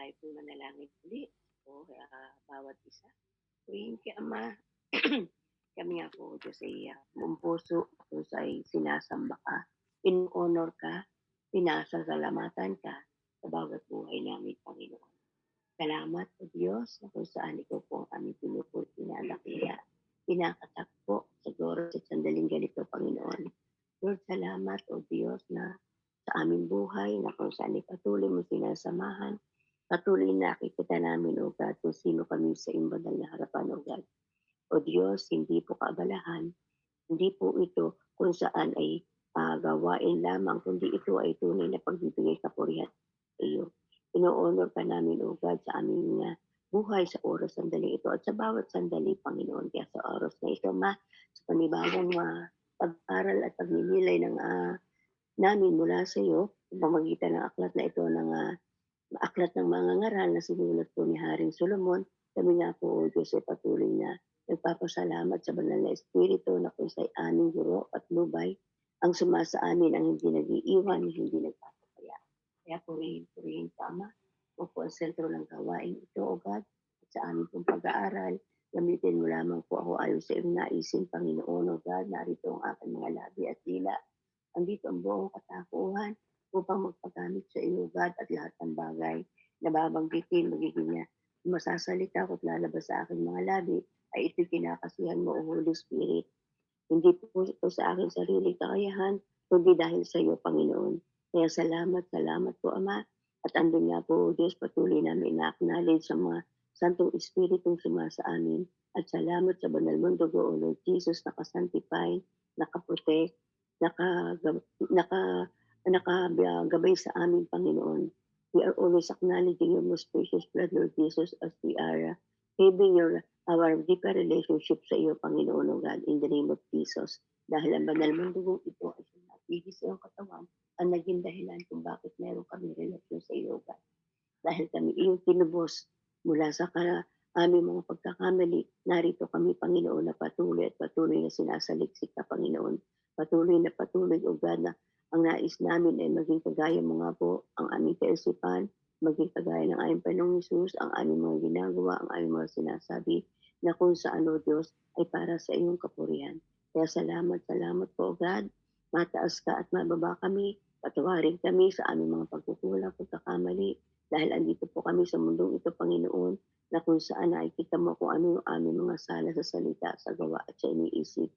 tayo po manalangin ulit po bawat isa. Tuwing kay Ama, kami nga po, Diyos ay buong puso, Diyos ay sinasamba ka, in-honor ka, pinasasalamatan ka sa bawat buhay namin, Panginoon. Salamat o Diyos na kung saan ikaw po ang aming pinupuri, pinadakila, pinakatakpo sa oras at sandaling ganito, Panginoon. Lord, salamat o Diyos na sa aming buhay na kung saan patuloy mo sinasamahan, patuloy na nakikita namin, O God, kung sino kami sa iyong banal na harapan, O God. O Diyos, hindi po kaabalahan, hindi po ito kung saan ay gawain lamang, kundi ito ay tunay na pagbibigay kapurihan sa iyo. Ino-honor ka namin, O God, sa aming buhay sa oras sandali ito at sa bawat sandali, Panginoon. Kaya sa oras na ito, sa panibagong pag-aral at pagninilay ng namin mula sa iyo, sa pamamagitan ng aklat na ito ng aklat ng mga ngaral na sinulat po ni Haring Solomon, kami nga po, O Diyos, ay patuloy na nagpapasalamat sa banal na Espiritu na kung sa'y aming guro at lubay, ang sumasa amin ang hindi nag-iiwan, hindi nagpapakaya. Kaya purihin ka, Ama, o po ang sentro ng gawain ito, O God, at sa aming pong pag-aaral, gamitin mo lamang po ako ayon sa iyong naisin, Panginoon, O God, narito ang aking mga labi at dila. Andito ang buong katakuhan upang magpagamit sa iyo, God, at lahat ng bagay na babanggitin, magiging masasalita ko at lalabas sa aking mga labi, ay ito'y kinakasihan mo, O Holy Spirit. Hindi po ito sa aking sariling kakayahan, kundi dahil sa iyo, Panginoon. Kaya salamat po, Ama. At andun nga po, O Diyos, patuloy namin na-acknowledge sa mga Santong Espiritong sumasa amin. At salamat sa banal mong dugo, O Lord Jesus, nakasanctify, nakaprotect, naka, naka, nakagabay sa amin, Panginoon. We are always acknowledging your most precious blood, Lord Jesus, as we are having our deeper relationship sa iyo, Panginoon, O God, in the name of Jesus. Dahil ang banal mong dugong ito ay sinapigis sa iyong katawan, ang naging dahilan kung bakit meron kami relasyon sa iyo, God. Dahil kami iyong tinubos mula sa aming mga pagkakamali, narito kami, Panginoon, na patuloy at patuloy na sinasaliksik ka, Panginoon. Patuloy, O God, na ang nais namin ay maging kagaya mo nga po ang aming kaisipan, maging kagaya ng aming Panginoong Hesus, ang aming mga ginagawa, ang aming mga sinasabi, na kung saan, O Diyos, ay para sa iyong kapurihan. Kaya salamat po, O God. Mataas ka at mababa kami. Patawarin kami sa aming mga pagkukulang, pagkakamali, dahil andito po kami sa mundong ito, Panginoon, na kung saan nakikita mo kung ano yung aming mga sala sa salita, sa gawa at sa iniisip.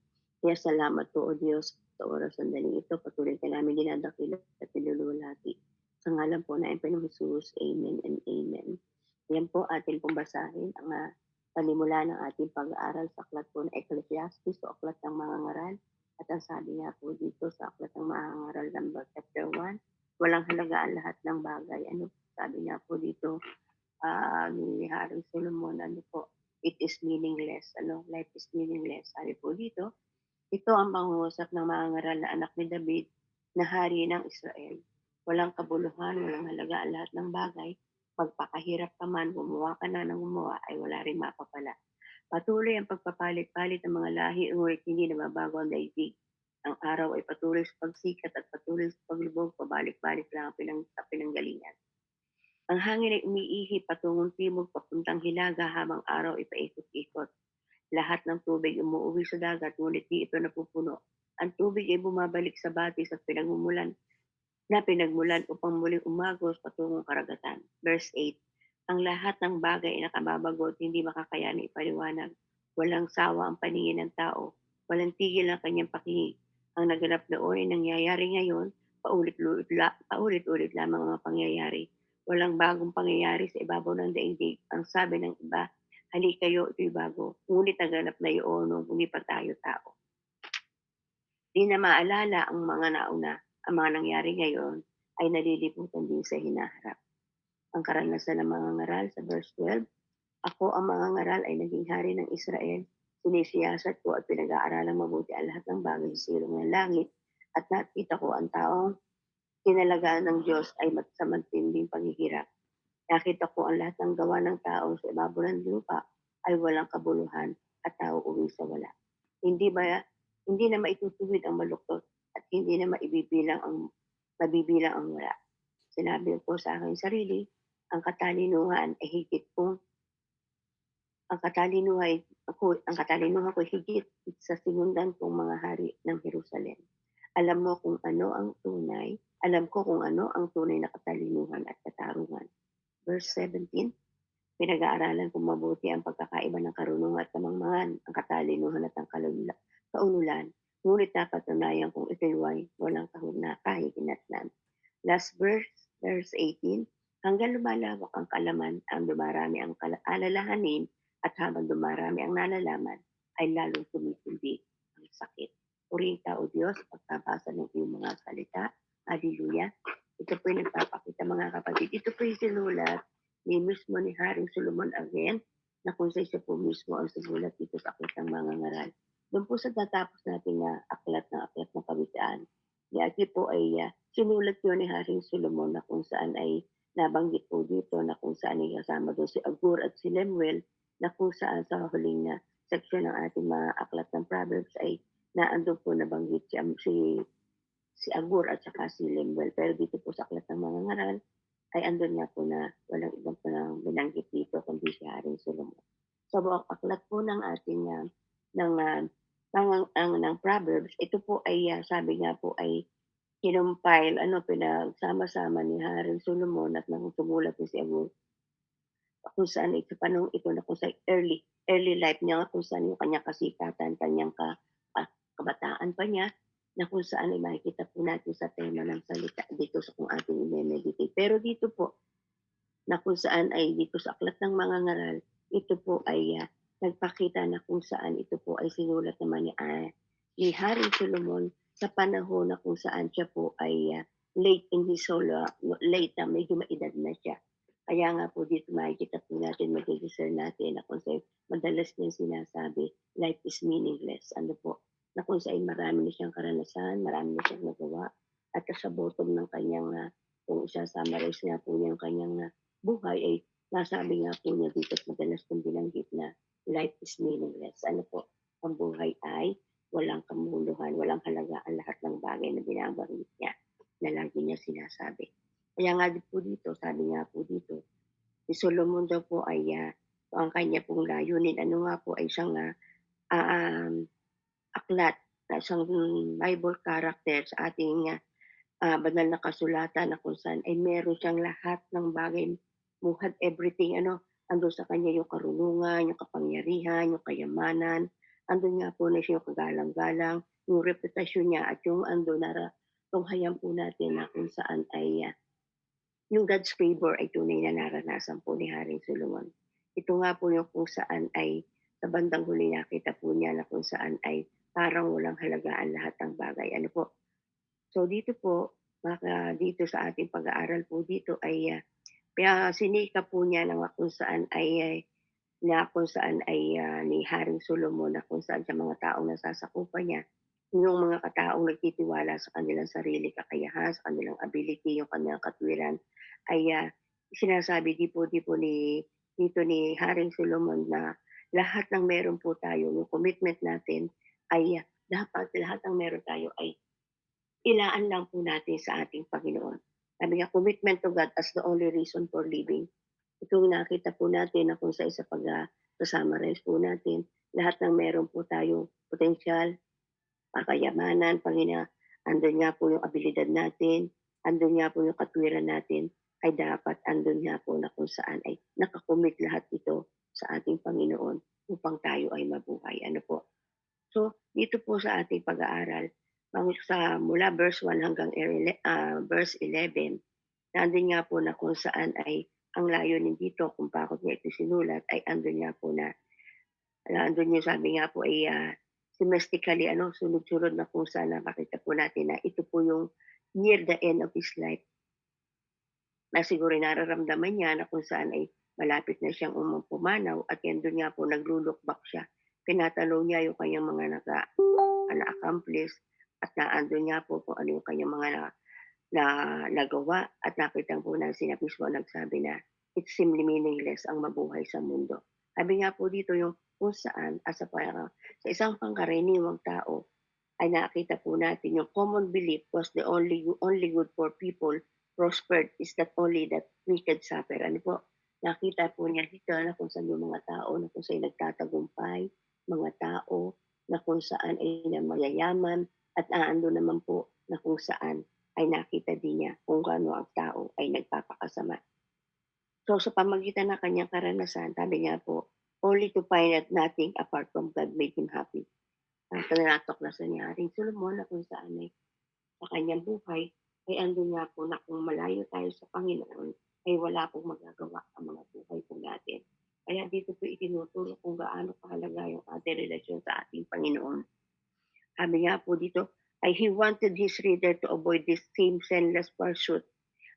Kaya salamat po, O Diyos, sa oras sandaling ito. Patuloy ka namin dinadakila at niluluwalhati. Sa ngalan po na Panginoong Hesus, Amen and Amen. Yan po atin pong basahin ang panimula ng ating pag-aaral sa aklat po ng Ecclesiastes o aklat ng mga ngaral. At ang sabi nga po dito sa aklat ng mga ngaral number chapter 1, walang halagaan lahat ng bagay. Ano sabi nga po dito ni Haring Solomon, ano po, it is meaningless. Life is meaningless. Sabi po dito, ito ang pangungusap ng mga ngaral na anak ni David na hari ng Israel. Walang kabuluhan, walang halagaan lahat ng bagay. Magpakahirap ka man, gumawa ka na ng gumawa, ay wala rin mapapala. Patuloy ang pagpapalit-palit ng mga lahi, ngunit hindi nababago ang daigdig. Ang araw ay patuloy sa pagsikat at patuloy sa paglubog, pabalik-balik lang sa pinanggalingan. Ang hangin ay umiihi patungong timog papuntang hilaga habang araw ay paikot-ikot. Lahat ng tubig umuuwi sa dagat, ngunit di ito napupuno. Ang tubig ay bumabalik sa batis at pinagmulan upang muling umagos patungong karagatan. Verse 8, ang lahat ng bagay ay nakababagot, hindi makakayanan ipaliwanag. Walang sawa ang paningin ng tao, walang tigil ang kanyang pakinig. Ang naganap noon ay nangyayari ngayon, paulit-ulit lamang ang mga pangyayari. Walang bagong pangyayari sa ibabaw ng daigdig. Ang sabi ng iba, hali kayo, ito'y bago. Ngunit naganap na yun nung hindi pa tayo tao. Di na maalala ang mga nauna. Ang mga nangyari ngayon ay naliliputan din sa hinaharap. Ang karanasan ng mga ngaral sa verse 12, ako ang mga ngaral ay naging hari ng Israel. Sinisiyasat ko at pinag-aaralang mabuti ang lahat ng bagay sa silong ng langit at nakita ko ang taong kinalagaan ng Diyos ay sa matinding paghihirap. Nakita ko ang lahat ng gawa ng tao sa ibabaw ng lupa ay walang kabuluhan at tao uwi sa wala. Hindi na maitutuwid ang maluktot at hindi na mabibilang ang wala. Sinabi ko sa aking sarili, ang katalinuhan ay higit kung ang katalinuhan ko'y higit sa sinundan kong mga hari ng Jerusalem. Alam ko kung ano ang tunay na katalinuhan at katarungan. Verse 17, pinag-aaralan kong mabuti ang pagkakaiba ng karunungan at kamangmangan, ang katalinuhan at ang kaunulan. Ngunit napatunayan kong ito'y walang kahihinatnan. Last verse, verse 18, hanggang lumalawak ang kalaman, ang dumarami ang alalahanin, at habang dumarami ang nalalaman, ay lalong tumitindi ang sakit. Purihin ka, O Diyos, pagkabasa ng iyong mga salita. Hallelujah. Ito po yung nagpapakita, mga kapatid. Ito po yung sinulat ni mismo ni Haring Solomon again, na kung sa siya po mismo ang sumulat dito sa aklat ng mga ngaral. Doon po sa tatapos natin na aklat ng kawitaan, Yagi po ay sinulat yun ni Haring Solomon na kung saan ay nabanggit po dito na kung saan ay kasama doon si Agur at si Lemuel na kung saan sa huling na section ng ating mga aklat ng Proverbs ay naandun po nabanggit si Agur at saka si Lemuel. Pero dito po sa aklat ng mga ngaral ay andun nga po na walang ibang po na binanggit dito kundi si Haring Solomon. Sa buong aklat po ng ating ng ng Proverbs, ito po ay sabi nga po ay kinumpile, pinagsama-sama ni Haring Solomon at nang sumulat din si Agur kung saan ito panahon ito na kung sa early life niya kung saan yung kanyang kasikatan, kanyang kabataan pa niya na kung saan ay makikita po natin sa tema ng salita dito sa kung ating i-meditate. Pero dito po na kung saan ay dito sa aklat ng mga ngaral, ito po ay nagpakita na kung saan ito po ay sinulat naman ni Haring Solomon sa panahon na kung saan siya po ay late in his soul, late na medyo maedad na siya. Kaya nga po dito makikita po natin, mag-discern natin na kung saan madalas niya sinasabi, life is meaningless. Ano po, na kung saan marami na siyang karanasan, marami na siyang nagawa, at sa bottom ng kanyang, kung isa-summarize nga po niya ang kanyang buhay ay nasabi nga po niya dito at madalas kong binanggit na life is meaningless. Ano po, ang buhay ay walang kamuluhan, walang halagaan lahat ng bagay na binabanggit niya na lagi niya sinasabi. Kaya nga po dito, sabi nga po dito, si Solomon daw po ay ang kanya pong layunin, ano nga po ay isang aklat, isang Bible character sa ating banal na kasulatan na kung saan ay meron siyang lahat ng bagay, had everything, andun sa kanya yung karunungan, yung kapangyarihan, yung kayamanan, andun nga po na siya yung kagalang-galang, yung reputasyon niya at yung andun na tunghayan po natin na kung saan ay yung God's favor ay tunay na naranasan po ni Haring Solomon. Ito nga po yung kung saan ay sa bandang huli nakita po niya na kung saan ay parang walang halagaan lahat ng bagay. Ano po? So dito po, dito sa ating pag-aaral po dito ay sinika po niya na kung saan ay ni Haring Solomon na kung saan sa mga taong nasasakupan niya, yung mga kataong nagtitiwala sa kanilang sarili kakayahan, sa kanilang ability, yung kanilang katwiran, ay sinasabi di po dito ni Haring Solomon na lahat ng meron po tayo, yung commitment natin ay dapat lahat ng meron tayo ay ilaan lang po natin sa ating Panginoon. Sabi nga, commitment to God as the only reason for living. Itong nakita po natin na kung sa isa summarize po natin, lahat ng meron po tayong potensyal, kayamanan, andun nga po yung abilidad natin, andun nga po yung katwiran natin, ay dapat andun nga po na kung saan ay nakakommit lahat ito sa ating Panginoon upang tayo ay mabuhay. Ano po? So, dito po sa ating pag-aaral, mula verse 1 hanggang verse 11, nandun nga po na kung saan ay ang layunin dito kung bakit niya ito sinulat ay andun nga po na andun yung sabi nga po ay domestically sunod-sunod na kung saan nakita po natin na ito po yung near the end of his life na siguro nararamdaman niya na kung saan ay malapit na siyang pumanaw at yan doon nga po naglo-look back siya. Tinatanong niya yung kanyang mga na-accomplish at naandun nga po kung ano yung kanyang mga na nagawa at nakita po na sina mismo nagsabi na it's simply meaningless ang mabuhay sa mundo. Sabi nga po dito yung kung saan sa isang pangkaraniwang tao ay nakita po natin yung common belief was the only good for people prospered is not only that wicked suffer. Ano po, nakita po niya dito na kung saan yung mga tao na kung saan nagtatagumpay, mga tao na kung saan ay na mayayaman at aando naman po na kung saan ay nakita din niya kung gaano ang tao ay nagpapakasama. So sa pamagitan ng kanyang karanasan, sabi niya po, only to find that nothing apart from God made him happy. At natuklasan ni Haring Solomon na kung saan ay sa kanyang buhay ay andun nga po na kung malayo tayo sa Panginoon ay wala pong magagawa ang mga buhay po natin. Kaya dito po itinuturo kung gaano kahalaga yung ating relasyon sa ating Panginoon. Sabi nga po dito, ay he wanted his reader to avoid this same senseless pursuit.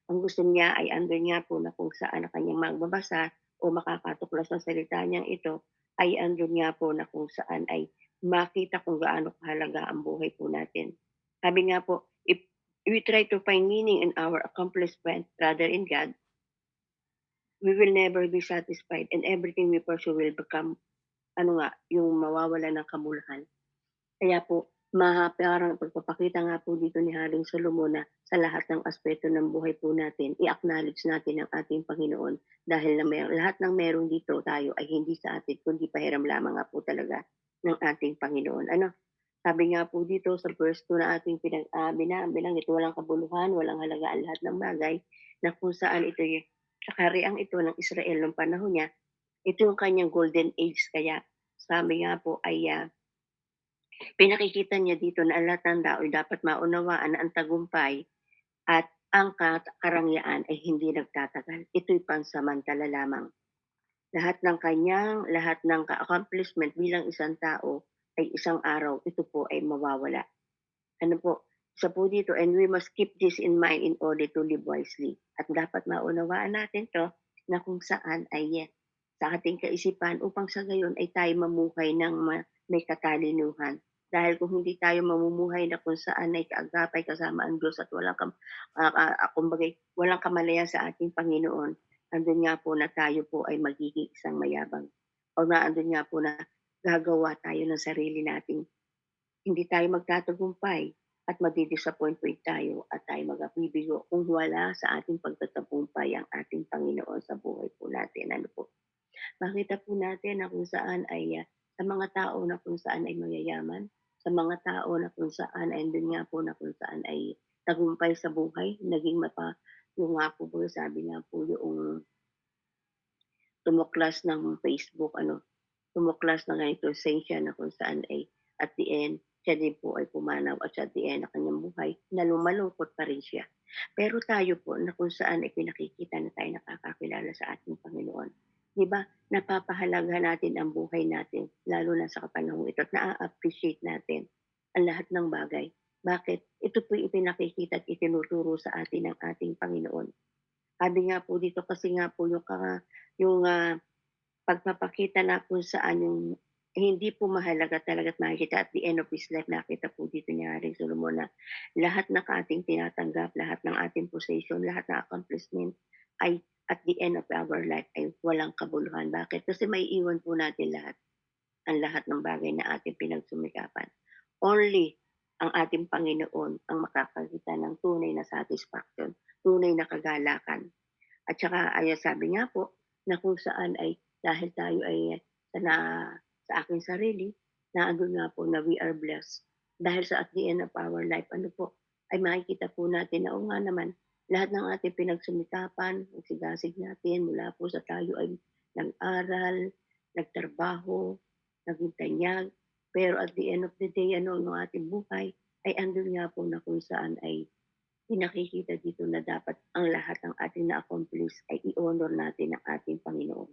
Ang gusto niya ay andun nga po na kung saan ang kanyang magbabasa o makakatuklas ng salita niyang ito ay andun nga po na kung saan ay makita kung gaano kahalaga ang buhay po natin. Sabi nga po, if we try to find meaning in our accomplishment rather in God, we will never be satisfied and everything we pursue will become yung mawawala ng kamuluhan. Kaya po, parang pagpapakita nga po dito ni Haring Solomon na sa lahat ng aspeto ng buhay po natin, i-acknowledge natin ang ating Panginoon dahil na lahat ng meron dito tayo ay hindi sa atin, kundi pahiram lamang nga po talaga ng ating Panginoon. Sabi nga po dito sa verse 2 na ating binanggit, walang kabuluhan, walang halagaan lahat ng bagay, na kung saan ito sa kahariang ito ng Israel noong panahon niya, ito yung kanyang golden age. Kaya sabi nga po ay pinakikita niya dito na ang lahat ng tao ay dapat maunawaan na ang tagumpay at ang karangyaan ay hindi nagtatagal. Ito'y pansamantala lamang. Lahat ng accomplishment bilang isang tao ay isang araw, ito po ay mawawala. Ano po, isa po dito, and we must keep this in mind in order to live wisely. At dapat maunawaan natin to na kung saan ay sa ating kaisipan upang sa gayon ay tayo mamuhay ng may katalinuhan. Dahil kung hindi tayo mamumuhay na kung saan ay kaagapay kasama ang Diyos at walang kamalayan sa ating Panginoon, andun nga po na tayo po ay magiging isang mayabang. O na andun nga po na gagawa tayo ng sarili nating hindi tayo magtatagumpay at madi-disappoint tayo at tayo magabibigo kung wala sa ating pagtatagumpay ang ating Panginoon sa buhay po natin. Ano po? Makita po natin na kung saan ay sa mga tao na kung saan ay mayayaman, sa mga tao na kung saan ay andun nga po na kung saan ay tagumpay sa buhay, naging yung nga po po sabi nga po yung tumuklas ng Facebook, tumuklas na ganito siya na kung saan ay at the end, siya din po ay pumanaw at at the end ng kanyang buhay na lumalungkot pa rin siya. Pero tayo po na kung saan ay pinakikita na tayo nakakakilala sa ating Panginoon. Di ba? Napapahalaga natin ang buhay natin, lalo na sa kapanahon ito at na-appreciate natin ang lahat ng bagay. Bakit? Ito po ipinakikita at itinuturo sa atin ng ating Panginoon. Sabi nga po dito kasi nga po yung pagpapakita na kung saan yung hindi po mahalaga talaga at makikita at the end of his life, nakita po dito ni Haring Solomon na lahat ng ating tinatanggap, lahat ng ating possession, lahat ng accomplishment ay at the end of our life ay walang kabuluhan. Bakit? Kasi may iwan po natin ang lahat ng bagay na ating pinagsumikapan. Only ang ating Panginoon ang makakakita ng tunay na satisfaction, tunay na kagalakan. At saka sabi nga po na kung saan ay dahil tayo ay sa aking sarili, na andun nga po na we are blessed. Dahil sa at the end of our life, ay makikita po natin na o nga naman, lahat ng ating pinagsumikapan, sigasig natin mula po sa tayo ay nag-aral, nagtrabaho, naging tanyag, pero at the end of the day, ng ating buhay, ay andun nga po na kung saan ay pinakikita dito na dapat ang lahat ng ating na-accomplish ay i-honor natin ang ating Panginoon.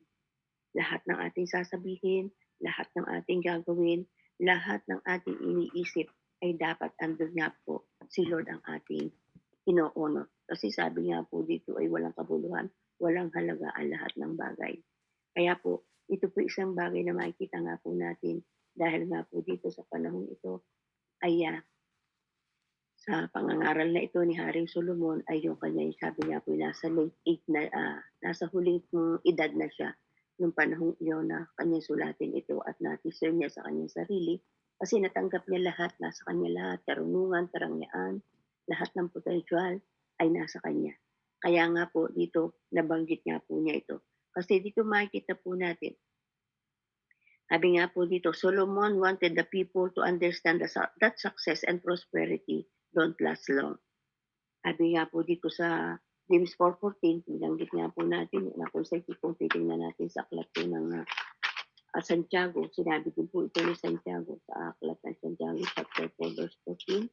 Lahat ng ating sasabihin, lahat ng ating gagawin, lahat ng ating iniisip ay dapat andun nga po si Lord ang ating ino-honor. Kasi sabi nga po dito ay walang kabuluhan, walang halaga ang lahat ng bagay. Kaya po, ito po isang bagay na makikita nga po natin dahil nga po dito sa panahon ito ay sa pangangaral na ito ni Haring Solomon ay yung kanya, sabi niya po, nasa late age na, nasa huling edad na siya nung panahong iyon na kanyang sulatin ito at na-discern niya sa kanyang sarili kasi natanggap niya lahat, nasa kanya lahat, karunungan, karangyaan, lahat ng potential ay nasa kanya. Kaya nga po dito nabanggit nga po niya ito. Kasi dito makikita po natin, sabi nga po dito, Solomon wanted the people to understand that success and prosperity don't last long. Sabi nga po dito sa James 4:14, binanggit nga po natin na kung sa kung titingnan natin sa aklat po ng Santiago, sinabi din po ito ni Santiago sa aklat ng Santiago chapter 4 verse 14.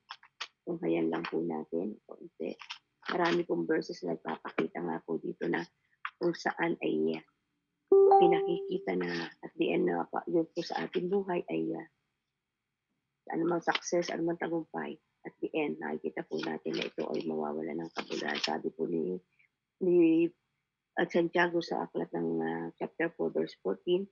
Kung hayan lang po natin, konti. Marami pong verses na nagpapakita nga po dito na kung saan ay pinakikita na at the end na yun po sa ating buhay ay anumang success, anumang tagumpay, at the end, nakikita po natin na ito ay mawawala ng kabuluhan. Sabi po ni Santiago sa aklat ng chapter 4 verse 14,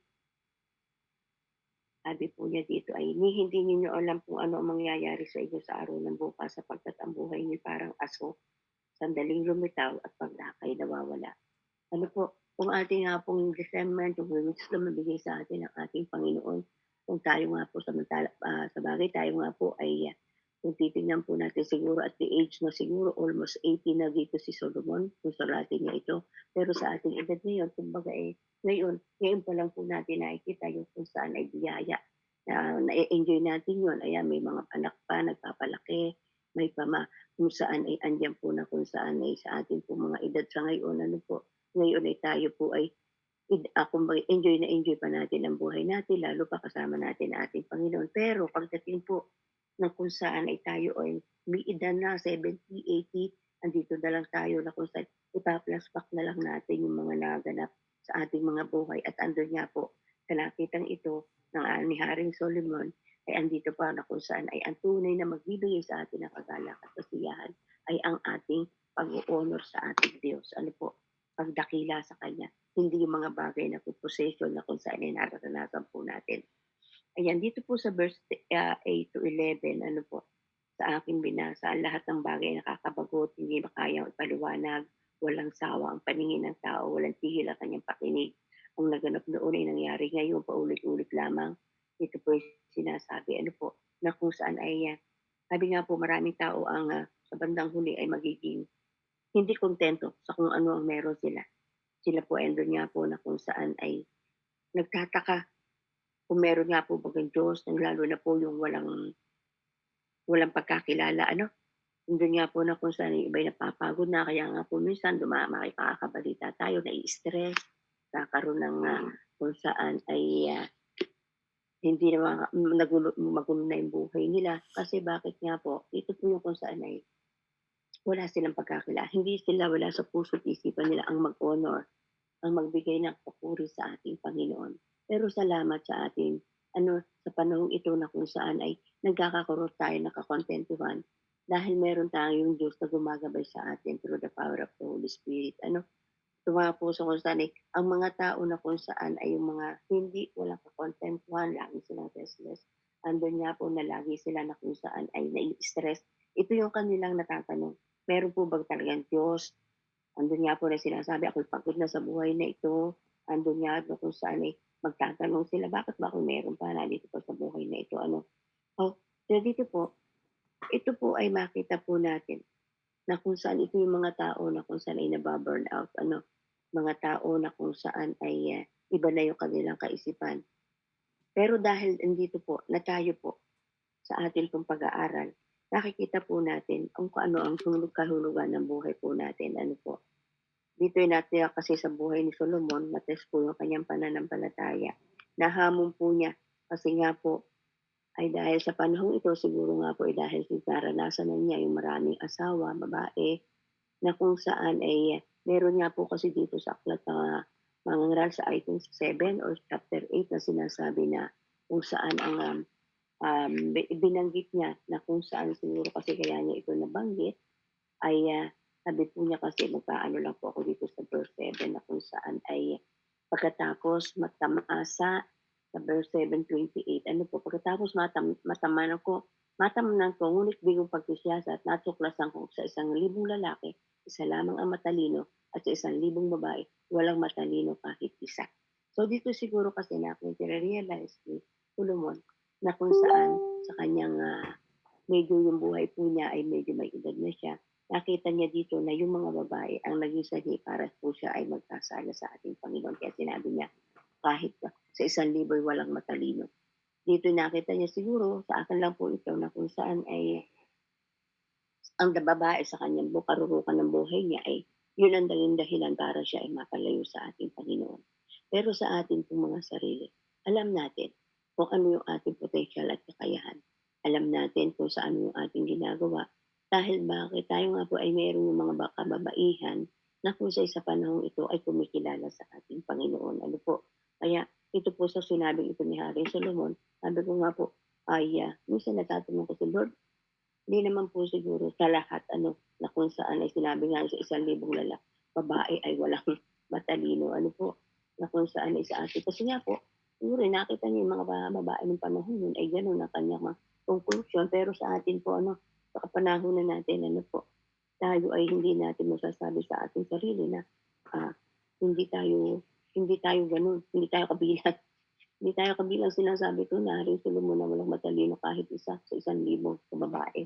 sabi po niya dito ay hindi ninyo alam kung ano ang mangyayari sa inyo sa araw ng bukas sapagkat ang buhay niyo parang aso, sandaling lumitaw at pagdakay nawawala. Ano po, kung ating nga pong discernment, yung wisdom na bigay sa atin ng ating Panginoon, kung tayo nga po sa bagay, tayo nga po ay kung titingnan po natin siguro at the age na siguro almost 80 na dito si Solomon, kung suratin niya ito. Pero sa ating edad ngayon, kumbaga ngayon pa lang po natin nakikita yung kung saan ay biyaya. Na-enjoy natin yun. Ayan, may mga anak pa, nagpapalaki, may pama, kung saan ay andyan po na kung saan ay sa ating po mga edad sa ngayon, ano po, ngayon ay tayo po ay kumbaga enjoy na enjoy pa natin ang buhay natin, lalo pa kasama natin ang ating Panginoon. Pero pagdating po ng kung saan ay tayo ay may edad na 70, 80, andito na lang tayo na kung saan ipa-flashback na lang natin yung mga naganap sa ating mga buhay. At andun nga po, sa nakitang ito ng ni Haring Solomon, ay andito pa na kung saan ay ang tunay na magbibigay sa atin ng kagalakan at kasiyahan ay ang ating pag-honor sa ating Diyos. Ano po? Pagdakila sa Kanya. Hindi yung mga bagay na possession na kung saan ay nararanasan po natin. Ayan, dito po sa verse 8 to 11, ano po, sa aking binasa, ang lahat ng bagay nakakabagot, hindi makayang ipaliwanag, walang sawa ang paningin ng tao, walang tigil ang kanyang pakinig. Ang naganap noon ay nangyari ngayon, paulit-ulit lamang. Ito po yung sinasabi, ano po, na kung saan ay, sabi nga po, maraming tao ang sa bandang huli ay magiging hindi kontento sa kung ano ang meron sila. Sila po ay andun nga po na kung saan ay nagtataka kung meron nga po bagang Diyos, lalo na po yung walang pagkakilala ano, nandun nga po na kung saan yung iba'y napapagod na kaya nga po minsan makikakabalita tayo, nai-stress, kakaroon ng kung saan ay hindi na magulo na yung buhay nila. Kasi bakit nga po, ito po yung kung saan ay wala silang pagkakilala. Hindi sila wala sa puso't isipan nila ang mag-honor, ang magbigay ng papuri sa ating Panginoon. Pero salamat sa ating sa panahong ito na kung saan ay nagkakaroon tayo ng kakontentuhan dahil meron tayong Diyos na gumagabay sa atin through the power of the Holy Spirit. Ito mga puso kung saan ay ang mga tao na kung saan ay yung mga hindi walang kakontentuhan, lagi silang restless. Andun nga po na lagi sila na kung saan ay nai-stress. Ito yung kanilang natatanong, meron po bang talagang Diyos? Andun nga po na sinasabi, ako'y pagod na sa buhay na ito. Andun nga po kung saan ay magtatanong sila, bakit ba kung meron pa nandito pa sa buhay na ito? Oh, so dito po, ito po ay makita po natin na kung saan ito yung mga tao na kung saan ay nababurn out. Mga tao na kung saan ay iba na yung kanilang kaisipan. Pero dahil andito po, na tayo po sa atin pong pag-aaral, nakikita po natin kung ano ang kahulugan ng buhay po natin. Ano po, dito ay natin kasi sa buhay ni Solomon, na-test po yung kanyang pananampalataya. Nahamon po niya kasi nga po ay dahil sa panahong ito, siguro nga po ay dahil naranasan na niya yung maraming asawa, babae, na kung saan ay meron nga po kasi dito sa aklat na mangangaral sa item 7 or chapter 8 na sinasabi na kung saan ang binanggit niya na kung saan siguro kasi kaya niya ito nabanggit ay sabi po niya kasi magpaano lang po ako dito sa verse 7 na kung saan ay pagkatapos matamasa sa verse 7:28, ano po, pagkatapos matamanan ko, ngunit bigong pagkisiyasa at natuklasan ko sa 1,000 lalaki, isa lamang ang matalino at sa 1,000 babae, walang matalino kahit isa. So dito siguro kasi na natin realize ni Solomon na kung saan sa kanyang medyo yung buhay po niya ay medyo may edad na siya. nakita niya dito na yung mga babae ang naging sanhi para po siya ay magkasala sa ating Panginoon. Kaya sinabi niya, kahit sa 1,000 ay walang matalino. Dito nakita niya siguro, sa akin lang po ito, na kung saan ay ang babae sa kanyang karurukan ng buhay niya ay yun ang naging dahilan para siya ay mapalayo sa ating Panginoon. Pero sa atin pong mga sarili, alam natin kung ano yung ating potential at kakayahan. Alam natin kung saan yung ating ginagawa. Dahil bakit tayo nga po ay mayroong yung mga kababaihan na kung sa panahong ito ay kumikilala sa ating Panginoon. Ano po? Kaya ito po sa sinabing ito ni Hari Solomon, sabi ko nga po, ay minsan natatanong ko si Lord, hindi naman po siguro sa lahat ano, na kung saan ay sinabi nga sa 1,000 babae ay walang matalino. Ano po, na kung saan ay sa atin. Kasi nga po, siguro nakita niyo yung mga babae ng panahon yun ay gano'n na kanyang mga conclusion. Pero sa atin po, ano, sa kapanahonan natin, ano po, tayo ay hindi natin masasabi sa ating sarili na ah, hindi tayo hindi tayo gano'n, hindi tayo kabilang. Hindi tayo kabilang sinasabi ko na rin Solomon na walang matalino kahit isa sa 1,000 na babae.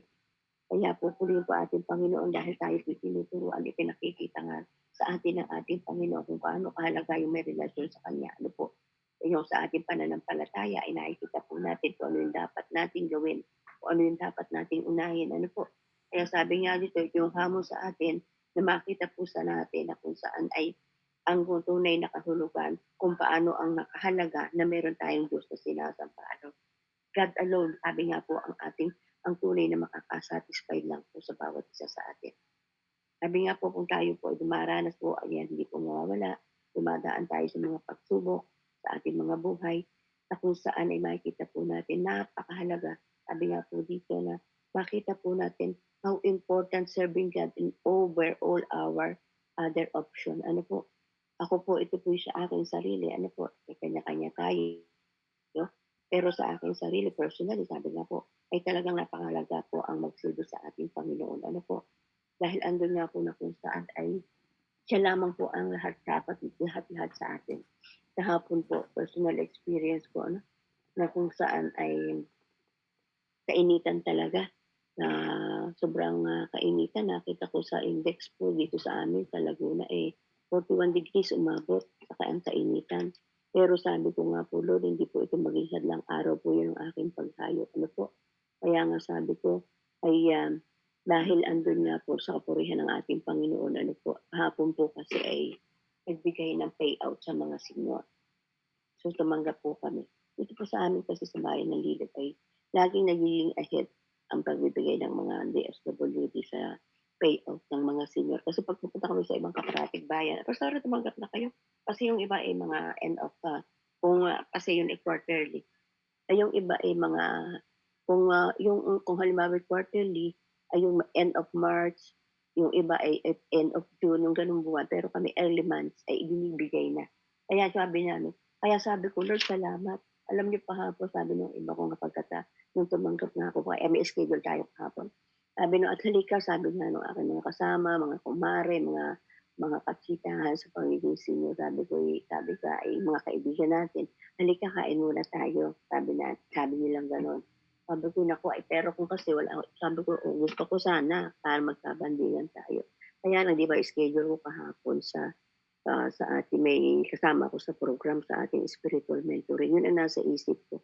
Kaya pupurihin po ating Panginoon dahil tayo po'y tinuturuan, ipinakikita nga sa atin ng ating Panginoon kung paano kahalaga yung may relasyon sa Kanya. Ano po, yung sa ating pananampalataya ay nakikita po natin kung ano yung dapat nating gawin, kung ano yung dapat nating unahin. Ano po, kaya sabi nga dito, ito yung hamon sa atin na makita po sa natin na kung saan ay ang tunay na kahulugan kung paano ang nakahalaga na meron tayong Diyos na sinasamba. Ano, God alone, sabi nga po ang tunay na makaka-satisfy lang po sa bawat isa sa atin. Sabi nga po kung tayo po ay dumaranas po, ayan, hindi po mawawala, dumadaan tayo sa mga pagsubok sa ating mga buhay, na kung saan ay makikita po natin napakahalaga. Sabi nga po dito na makita po natin how important serving God in over all our other option. Ano po, ako po, ito po sa aking sarili. Ano po, may kanya-kanya tayo. No? Pero sa aking sarili, personally, sabi nga po, ay talagang napakahalaga po ang magsilbi sa ating Panginoon. Ano po, dahil andun nga po na kung saan ay siya lamang po ang lahat dapat lahat-lahat sa atin. Kahapon po, personal experience ko, ano, na kung saan ay kainitan talaga na sobrang kainitan. Nakita ko sa index po dito sa amin sa Laguna, 41 degrees umabot, saka ang kainitan. Pero sabi ko nga po, Lord, hindi po ito maging hadlang araw po yung aking paghayo. Ano po? Kaya nga sabi ko, ay dahil andun nga po sa kapurihan ng ating Panginoon, ano po, hapon po kasi ay nagbigay ng payout sa mga senior. So tumanggap po kami. Dito po sa amin kasi sa bayan ng Lilip ay laging nagiging ahead ang pagbibigay ng mga DSWD sa payout ng mga senior. Kasi pag pupunta kami sa ibang kaparatig bayan, "Pastora, tumanggap na kayo?" Kasi yung iba ay mga end of kung kasi yun ay quarterly. Ay yung iba ay mga kung halimbawa quarterly ay yung end of March, yung iba ay at end of June, yung gano'ng buwan. Pero kami early months ay ibinibigay na. Kaya sabi ko, "Lord, salamat." Alam niyo kahapon sabi nung iba kong kapagkata nung tumanggap na ako, may schedule tayo kahapon. Sabi nung, "At halika," sabi nga nung aking mga kasama, mga kumare, mga katsikahan sa pagiging senior, sabi ko ay mga kaibigan natin, "Halika, kain muna tayo." Sabi nilang gano'n. Sabi ko, naku, ay pero kung kasi wala, sabi ko, gusto ko sana para magkabandingan tayo. Kaya lang, di ba, schedule ko kahapon sa ating may kasama ko sa program sa ating spiritual mentoring. Yun ang nasa isip ko.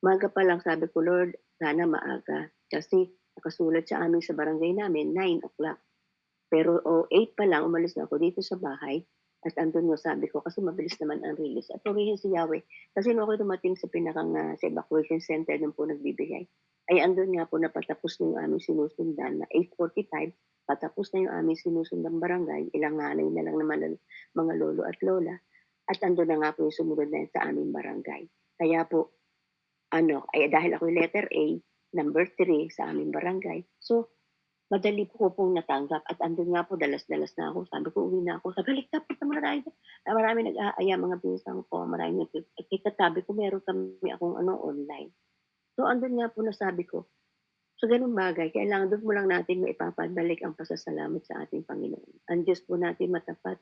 Maaga pa lang sabi ko, Lord, sana maaga. Kasi nakasulat sa amin sa barangay namin, 9 o'clock. Pero 8 pa lang umalis na ako dito sa bahay at andun nga sabi ko kasi mabilis naman ang release at purihin si Yahweh. Kasi nung ako dumating sa sa evacuation center nung po nagbibigay, ay andun nga po na patapos na yung aming sinusundan na 8:45, patapos na yung aming sinusundang barangay, ilang nganay na lang naman ang mga lolo at lola, at andun na nga po yung sumunod na sa aming barangay. Kaya po, ano, ay dahil ako yung letter A, number 3 sa aming barangay, so madali ko pong natanggap at andun nga po dalas-dalas na ako. Sabi ko, uwi na ako. Sabi, halika punta muna tayo. Maraming nag-aaya, mga pinsan ko, maraming katabi ko meron kami akong ano, online. So andun nga po na sabi ko, sa gano'ng bagay kailangan do'n mo lang natin maipapabalik ang pasasalamat sa ating Panginoon. Ang Diyos po natin matapat,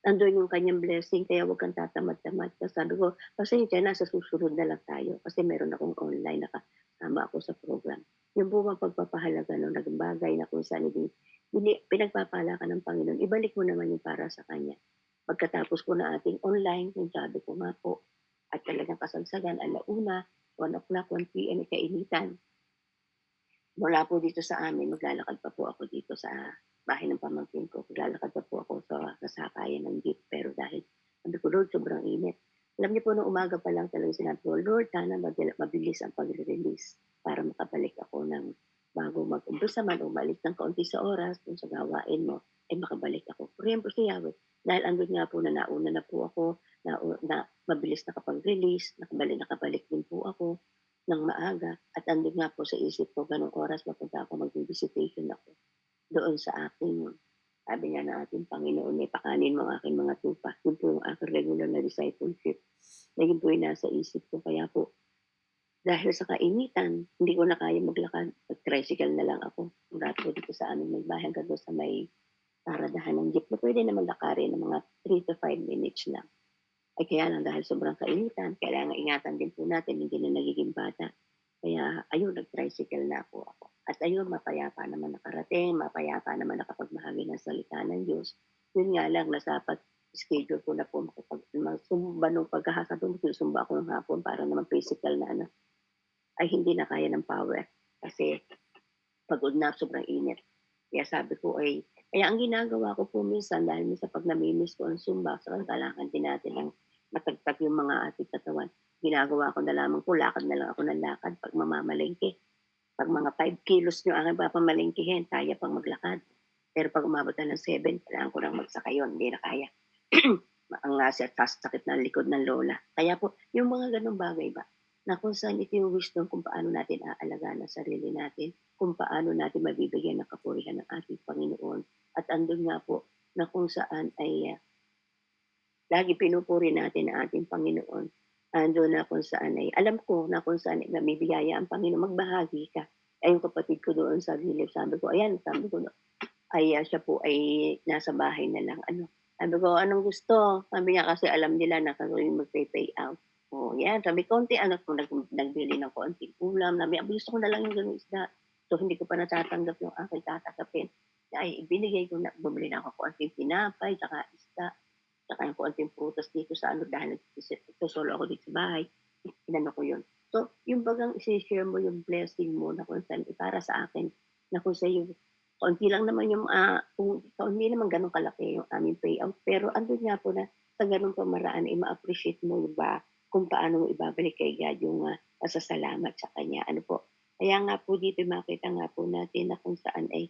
nando'n yung kanyang blessing kaya huwag kang tatamad-tamad. Kaya sabi ko, pasensya na sa susunod na lang tayo kasi meron akong online, nakasama ako sa program. Yung po bang pagpapahalaga ng naging bagay na kung saan pinagpapala ka ng Panginoon, ibalik mo naman yung para sa Kanya. Pagkatapos po na ating online, yung sabi ko nga po, at talagang kasagsagan, 1:00, 1:00, 1 PM, kainitan. Mula po dito sa amin, maglalakad pa po ako dito sa bahay ng pamangkin ko. Maglalakad pa po ako sa sasakayan ng jeep. Pero dahil sabi ko, Lord, sobrang init. Alam niyo po, nung umaga pa lang talaga sinabi ko, Lord, sana mabilis ang pag-release para makabalik ako ng bago mag-umpisa man, umalis ng kaunti sa oras kung sa gawain mo, ay makabalik ako. Purihan po si Yahweh. Dahil andun nga po na nauna na po ako, na mabilis nakapag-release, nakabalik din po ako ng maaga at andun nga po sa isip ko ganong oras mapunta ako magvi-visitation ako doon sa aking sabi nga ng ating Panginoon, pakanin mo ang aking mga tupa. Yun po yung aking regular na discipleship. Na yun po yung nasa isip ko. Kaya po, dahil sa kainitan, hindi ko na kaya maglakad. Nag-tricycle na lang ako. Mula po dito sa amin may bahay hanggang doon sa may paradahan ng jeep na pwede naman lakarin ng mga 3 to 5 minutes lang. Ay kaya lang dahil sobrang kainitan, kailangan ingatan din po natin, hindi na nagiging bata. Kaya ayun, nag-tricycle na po ako. At ayun, mapayapa naman nakarating, mapayapa naman nakapagmahagi ng salita ng Diyos. Yun nga lang, nasapat schedule ko na po sumba nung pagkakataon, sumba ako ng hapon para naman physical na ay hindi na kaya ng power. Kasi pagod na, sobrang init. Kaya sabi ko kaya ang ginagawa ko po minsan dahil minsan pag namimiss ko ang Zumba, so kailangan din natin ang matagtag yung mga ating katawan. Ginagawa ko na lamang po, lakad na lang ako ng lakad pag mamamalengke. Pag mga 5 kilos nyo ang papamalengkehin, kaya pang maglakad. Pero pag umabot na ng 7, kailangan ko nang magsaka yun, hindi na kaya. Ang sakit ng likod ng lola. Kaya po, yung mga ganong bagay ba, na kung saan ito yung wisdom kung paano natin aalagaan ang sarili natin, kung paano natin mabibigyan ng kapurihan ng ating Panginoon. At andun nga po na kung saan ay lagi pinupuri natin ang ating Panginoon. Andun na kung saan ay, alam ko na kung saan ay namibiyaya ang Panginoon, magbahagi ka. Ay yung kapatid ko doon sa gilid, sabi ko, sabi ko, siya po ay nasa bahay na lang. Sabi ko, anong gusto? Sabi niya kasi alam nila na kami magpe-pay out. Sabi konti kung nagbili ng konting ulam. Sabi, gusto ko na lang yung ganung isda. So, hindi ko pa natatanggap yung aking tatanggapin. Ay, ibinigay ko na, bumili na ako konting tinapay, saka isda, saka yung konting prutas dito sa dahil nagsusolo ako dito sa bahay. Inano ko yun. So, yung bagang isi-share mo yung blessing mo na kung saan, para sa akin, na kung sa yung konti lang naman yung, kung hindi naman ganun kalaki yung aming payout. Pero andun nga po na sa ganung pamaraan, ma-appreciate mo ba kung paano mo ibabalik kay God yung pasasalamat sa Kanya. Ano po? Kaya nga po dito makita nga po natin na kung saan ay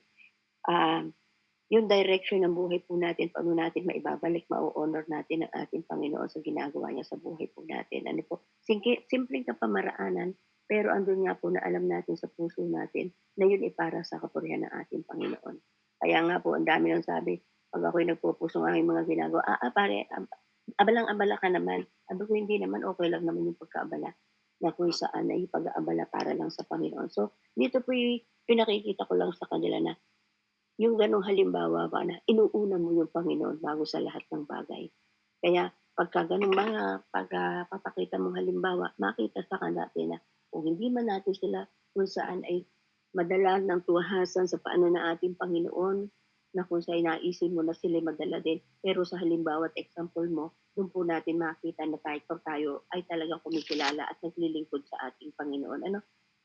yung direction ng buhay po natin, paano natin maibabalik, ma-honor natin ang ating Panginoon sa ginagawa niya sa buhay po natin. Ano po? Simpleng kapamaraanan, pero andun nga po na alam natin sa puso natin na yun ay para sa kapurihan ng ating Panginoon. Kaya nga po, ang dami nang sabi, pag ako'y nagpupuso ng aking mga ginagawa, pare, abalang-abala ka naman. Sabi ko, hindi naman, okay lang naman yung pagkaabala na kung saan ay pag-aabala para lang sa Panginoon. So, dito po pinakikita ko lang sa kanila na yung ganong halimbawa ba na inuuna mo yung Panginoon bago sa lahat ng bagay. Kaya pagka ganong papakita mong halimbawa, makita sa natin na kung hindi man natin sila kung saan ay madala ng tuhasan sa paano na ating Panginoon, na kung saan naisin mo na sila madala din. Pero sa halimbawa at example mo, doon po natin makita na tayo ay talagang kumikilala at naglilingkod sa ating Panginoon.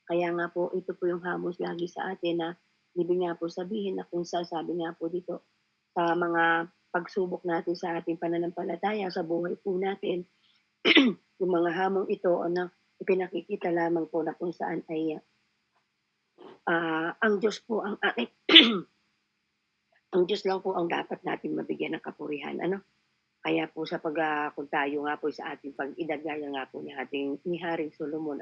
Kaya nga po, ito po yung hamos lagi sa atin na ibig nga po sabihin na kung sabi nga po dito sa mga pagsubok natin sa ating pananampalataya sa buhay po natin, yung mga hamong ito na ipinakikita lamang po na kung saan ay ang Diyos po ang ating ang Diyos lang po ang dapat natin mabigyan ng kapurihan. Kaya po sa kung tayo nga po sa ating pag-idagaya nga po ni Haring Solomon,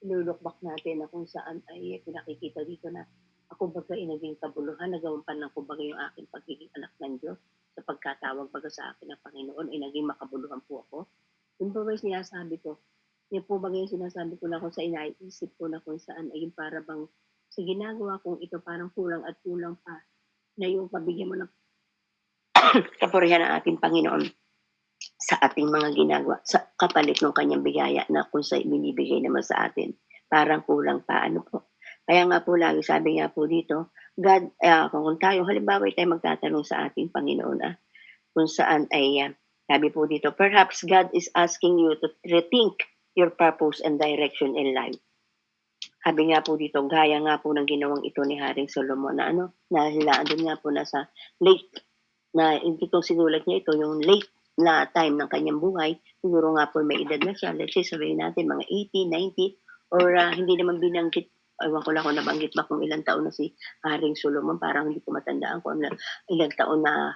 nilulukbak natin na kung saan ay pinakikita dito na ako baga ay naging kabuluhan, nagawan pa ng kumbaga yung aking pagiging anak ng Diyos sa pagkatawag baga sa akin ng Panginoon ay naging makabuluhan po ako. Yung ba yung sinasabi ko, yung po baga yung sinasabi ko na kung sa inaisip ko na kung saan ay yung para bang sa ginagawa kong ito parang kulang at kulang pa na yung pabigyan mo ng kapurihan ng ating Panginoon sa ating mga ginagawa sa kapalit ng kanyang biyaya na kung sa binibigay naman sa atin parang kulang pa po. Kaya nga po lagi sabi nga po dito, God, kung tayo halimbawa ay tayo magtatanong sa ating Panginoon, kung saan ay, sabi po dito, perhaps God is asking you to rethink your purpose and direction in life. Sabi nga po dito, gaya nga po ng ginawang ito ni Haring Solomon na doon nga po nasa late na itong sinulat niya ito, yung late na time ng kanyang buhay, siguro nga po may edad na siya, let's say sabihin natin mga 80, 90, or hindi naman binanggit, ewan ko lang kung nabanggit ba kung ilang taon na si Haring Solomon, parang hindi ko matandaan kung ilang taon na,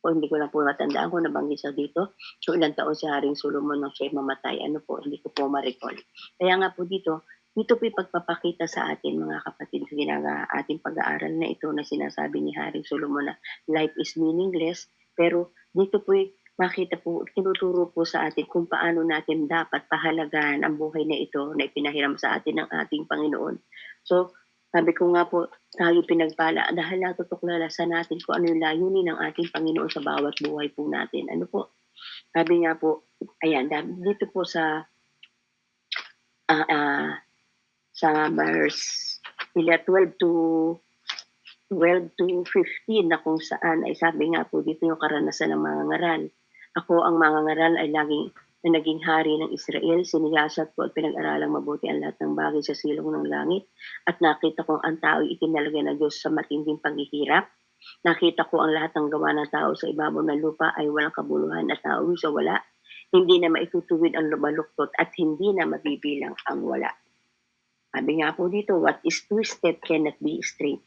o hindi ko lang po matandaan kung nabanggit sa dito. So ilang taon si Haring Solomon nang siya mamatay, hindi ko po ma-recall. Kaya nga po dito po pagpapakita sa atin mga kapatid sa ating pag-aaral na ito na sinasabi ni Haring Solomon na life is meaningless, pero dito po makita po, tinuturo po sa atin kung paano natin dapat pahalagahan ang buhay na ito na ipinahiram sa atin ng ating Panginoon. So, sabi ko nga po, tayo pinagpala dahil natutuklalasan natin kung ano yung layunin ng ating Panginoon sa bawat buhay po natin. Ano po? Sabi nga po, ayan, dito po sa verse 12 to 15 na kung saan ay sabi nga po dito yung karanasan ng mga ngaral. Ako ang mga ngaral ay naging hari ng Israel, siniyasat ko at pinag-aralang mabuti ang lahat ng bagay sa silong ng langit at nakita ko ang tao ikinalagay ng Diyos sa matinding paghihirap. Nakita ko ang lahat ng gawa ng tao sa ibabaw ng lupa ay walang kabuluhan at tao sa wala. Hindi na maitutuwid ang lumaluktot at hindi na mabibilang ang wala. Sabi nga po dito, what is twisted cannot be straight.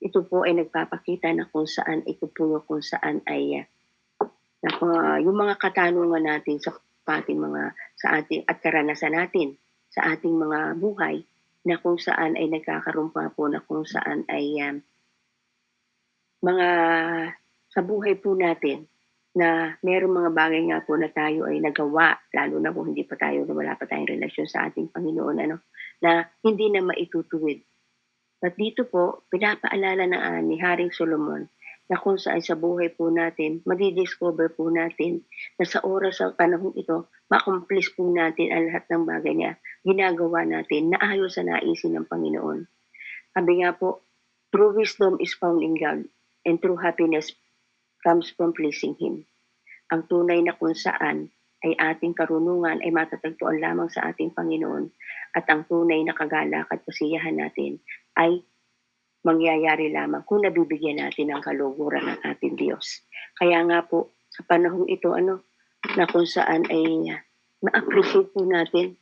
Ito po ay nagpapakita na kung saan ay yung mga katanungan natin sa ating at karanasan natin sa ating mga buhay na kung saan ay nagkakaroon pa po na kung saan ay mga sa buhay po natin na merong mga bagay nga po na tayo ay nagawa, lalo na kung wala pa tayong relasyon sa ating Panginoon, na hindi na maitutuwid. At dito po, pinapaalala ni Haring Solomon na kung saan sa buhay po natin, madidiscover po natin na sa panahong ito, ma-accomplish po natin ang lahat ng bagay na ginagawa natin na ayon sa naisin ng Panginoon. Sabi nga po, true wisdom is found in God and true happiness comes from pleasing Him. Ang tunay na kung saan ay ating karunungan ay matatagpuan lamang sa ating Panginoon at ang tunay na kagalak at kasiyahan natin ay mangyayari lamang kung nabibigyan natin ng kaluguran ng ating Diyos. Kaya nga po, sa panahong ito, na kung saan ay na-appreciate po natin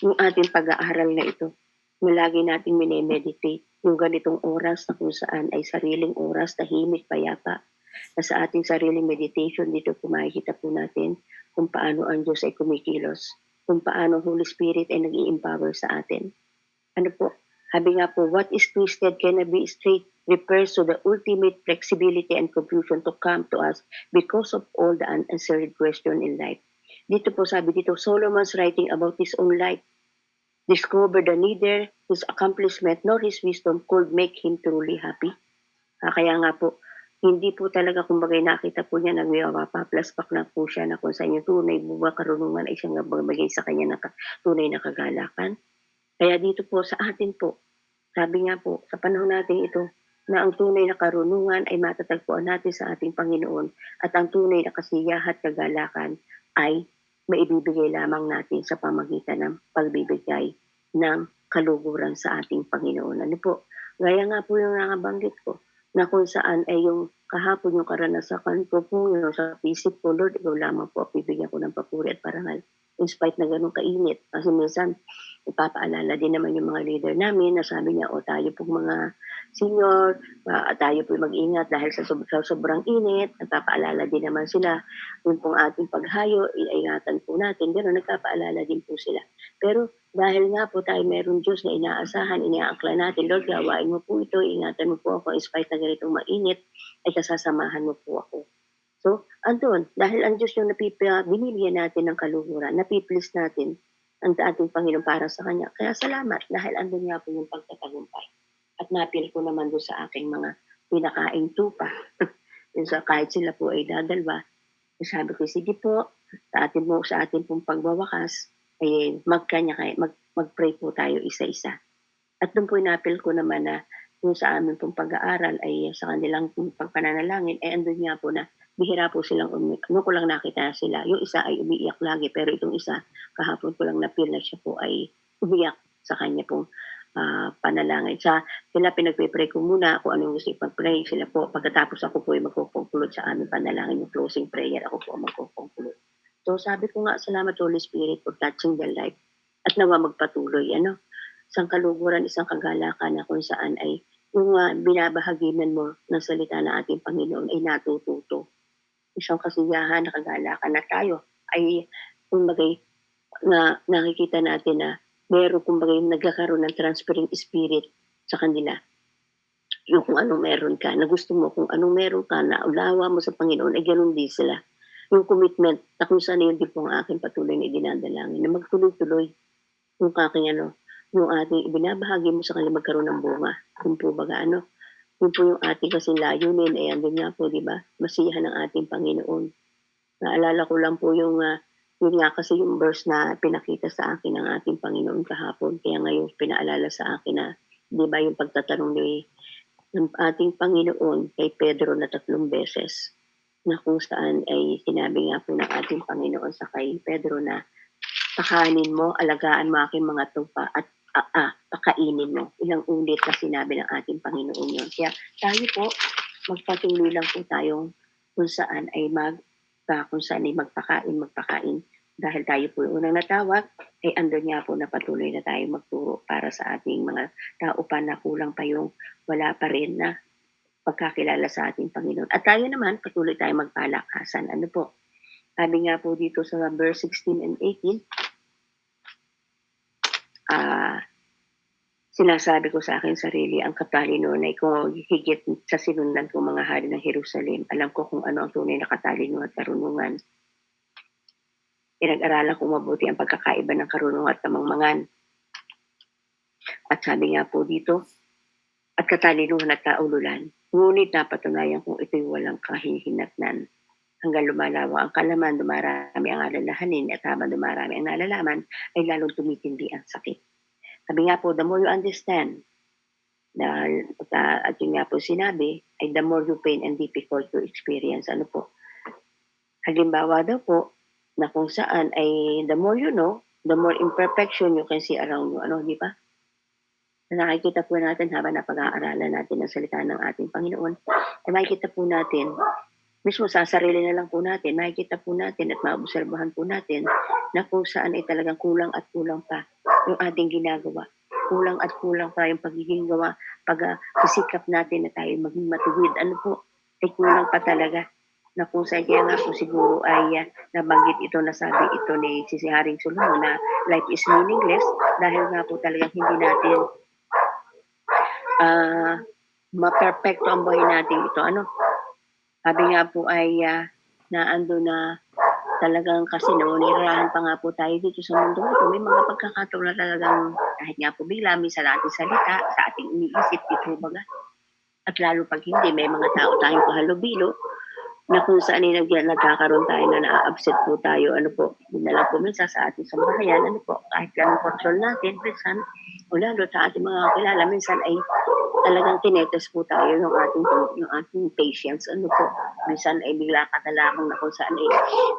yung ating pag-aaral na ito. Na lagi nating minemeditate yung ganitong oras na kung saan ay sariling oras, tahimik, payapa, na sa ating sariling meditation, dito po makikita po natin kung paano ang Diyos ay kumikilos, kung paano Holy Spirit ay nag-i-empower sa atin. Ano po, sabi nga po, what is twisted cannot be straight refers to the ultimate flexibility and confusion to come to us because of all the unanswered question in life. Dito po sabi dito, Solomon's writing about his own life, discovered that neither his accomplishment nor his wisdom could make him truly happy. Kaya nga po, hindi po talaga, kumbaga nakita po niya, nagpaplaspak na po siya na kung saan yung tunay buwa karunungan ay siyang nagbagay sa kanya ng tunay na kagalakan. Kaya dito po sa atin po, sabi nga po, sa panahon natin ito, na ang tunay na karunungan ay matatagpuan natin sa ating Panginoon at ang tunay na kasiyahan at kagalakan ay maibibigay lamang natin sa pamagitan ng pagbibigay ng kaluguran sa ating Panginoon. Ano po? Gaya nga po yung nakabanggit ko, na kung saan ay yung kahapon yung karanasan ko po yung sa isip ko, Lord, ikaw lamang po, bibigyan ko ng papuri at parangal. In spite na ganun kainit. Kasi minsan, ipapaalala din naman yung mga leader namin na sabi niya, tayo pong mga senior, tayo po mag-ingat dahil sa sobrang init. Nagpapaalala din naman sila. Yung pong ating paghayo, ingatan po natin. Gano'n, nagpapaalala din po sila. Pero dahil nga po tayo meron Diyos na inaasahan, inaangkla natin, Lord, gawain mo po ito, ingatan mo po ako, in spite na ganitong mainit, ay kasasamahan mo po ako. So, andun, dahil ang Diyos yung binibigyan natin ng kaluguran, napiplis natin ang ating Panginoon para sa Kanya. Kaya salamat, dahil andun nga po yung pagtatagumpay. At napil ko naman doon sa aking mga pinakaing tupa. Kahit sila po ay dadalwa, sabi ko, sige po, sa atin pong pagbawakas, mag-pray po tayo isa-isa. At doon po inapil ko naman na yung sa amin pong pag-aaral ay sa kanilang pagpananalangin, ay andun nga po na bihira po silang ano ko lang nakita sila. Yung isa ay umiiyak lagi, pero itong isa, kahapon ko lang na-feel na siya po ay umiyak sa kanya pong panalangin. Sila pinagpe-pray ko muna kung ano yung gusto ipag-pray. Sila po, pagkatapos ako po ay magko-conclude sa aming panalangin, yung closing prayer, ako po ang magko-conclude. So sabi ko nga, salamat Holy Spirit for touching their life at nawa magpatuloy. Isang kaluguran, isang kagalakan na kung saan ay yung binabahaginan mo ng salita ng ating Panginoon ay natututo. Isang kasiyahan na kagalakan na tayo ay kumbagay na nakikita natin na meron kumbagay nagkakaroon ng transferring spirit sa kanila. Yung kung anong meron ka, na gusto mo, kung anong meron ka, na ulawa mo sa Panginoon, ay ganun din sila. Yung commitment, na kung saan yun din po ang aking patuloy na idinadalangin, na magtuloy-tuloy yung aking yung ating ibinabahagi mo sa kanila magkaroon ng bunga. Kung po baga yun po yung ating kasing layunin, ay andun nga po, di ba? Masiyahan ng ating Panginoon. Naalala ko lang po yun nga kasi yung verse na pinakita sa akin ng ating Panginoon kahapon. Kaya ngayon pinaalala sa akin na, di ba yung pagtatanong ng ating Panginoon kay Pedro na 3 beses, na kung saan ay sinabi nga po ng ating Panginoon sa kay Pedro na pakainin mo, alagaan mo aking mga tupa at pakainin mo. Ilang ulit na sinabi ng ating Panginoon yun. Kaya tayo po, magpatuloy lang po tayong kung saan ay magpakain. Dahil tayo po yung unang natawag, ay andun nga po na patuloy na tayo magturo para sa ating mga tao pa na kulang pa yung wala pa rin na pagkakilala sa ating Panginoon. At tayo naman, patuloy tayo magpalakasan. Ano po? Sabi nga po dito sa verse 16 and 18, sinasabi ko sa akin sarili, ang katalinoan ay kung higit sa sinundan kong mga hari ng Jerusalem, alam ko kung ano ang tunay na katalinoan at karunungan. Pinag-aralan kong mabuti ang pagkakaiba ng karunungan at kamangmangan. At sabi nga po dito, at katalinuhan at kaululan, ngunit napatunayan kung ito'y walang kahihinatnan. Hanggang lumalawa ang kalaman, dumarami ang alalahanin, at habang dumarami ang nalalaman, ay lalong tumitindi ang sakit. Sabi nga po, the more you understand, at yun nga po sinabi, ay the more you pain and difficult to experience. Ano po? Halimbawa daw po, na kung saan ay the more you know, the more imperfection you can see around you. Di ba? Na nakikita po natin habang napag-aaralan natin ang salita ng ating Panginoon, ay makikita po natin, mismo sa sarili na lang po natin, makikita po natin at maobserbahan po natin na kung saan ay talagang kulang at kulang pa yung ating ginagawa. Kulang at kulang pa yung pagiging gawa, pag-isikap natin na tayo maging matuwid. Ano po? Ay kulang pa talaga. Na kung saan kaya nga po siguro ay nabanggit ito, nasabi ito ni si Haring Solomon na life is meaningless dahil nga po talagang hindi natin ma-perfecto ang buhay natin ito. Sabi nga po ay naando na talagang kasi nangunirahan pa nga po tayo dito sa mundo ito. May mga pagkakataon na talagang kahit nga po bigla, minsan ating salita, sa ating iniisip, ito baga. At lalo pag hindi, may mga tao tayong kahalubilo na kung saan ay nagkakaroon tayo na na-upset po tayo, yun na lang po minsan sa ating sambahayan, kahit ganun control natin, minsan, o lalo sa ating mga kilala, minsan ay talagang tinetest po tayo yung ating patience, minsan ay bigla ka talagang na kung saan ay,